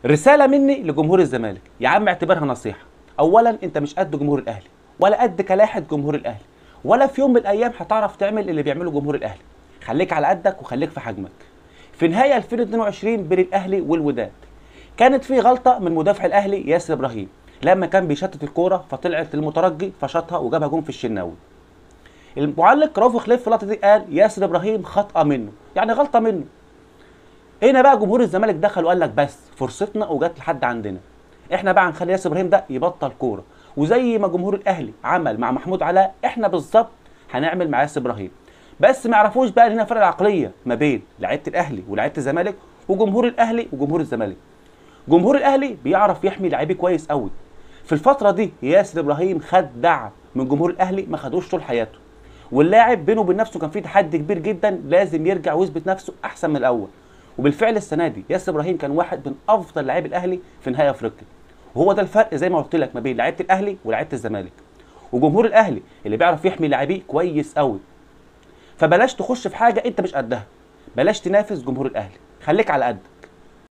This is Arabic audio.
رسالة مني لجمهور الزمالك، يا عم اعتبرها نصيحة. أولا أنت مش قد جمهور الأهلي، ولا قد كلاحة جمهور الأهلي، ولا في يوم من الأيام هتعرف تعمل اللي بيعمله جمهور الأهلي. خليك على قدك وخليك في حجمك. في نهاية 2022 بين الأهلي والوداد كانت في غلطة من مدافع الأهلي ياسر إبراهيم لما كان بيشتت الكورة فطلعت للمترجي فشاطها وجابها جون في الشناوي. المعلق رافق خليف في اللقطة دي قال ياسر إبراهيم خطأ منه، يعني غلطة منه. هنا بقى جمهور الزمالك دخل وقال لك بس فرصتنا وجت لحد عندنا، احنا بقى هنخلي ياسر ابراهيم ده يبطل كوره، وزي ما جمهور الاهلي عمل مع محمود علاء احنا بالظبط هنعمل مع ياسر ابراهيم. بس ما يعرفوش بقى ان هنا فرق العقليه ما بين لعيبه الاهلي ولاعيبه الزمالك وجمهور الاهلي وجمهور الزمالك. جمهور الاهلي بيعرف يحمي لعيبه كويس قوي. في الفتره دي ياسر ابراهيم خد دعم من جمهور الاهلي ما خدوش طول حياته، واللاعب بينه وبين نفسه كان في تحدي كبير جدا، لازم يرجع ويثبت نفسه احسن من الاول. وبالفعل السنه دي ياسر ابراهيم كان واحد من افضل لاعبي الاهلي في نهائي افريقيا، وهو ده الفرق زي ما قلت لك ما بين لعيبه الاهلي ولاعيبه الزمالك. وجمهور الاهلي اللي بيعرف يحمي لاعبيه كويس قوي. فبلاش تخش في حاجه انت مش قدها، بلاش تنافس جمهور الاهلي، خليك على قدك.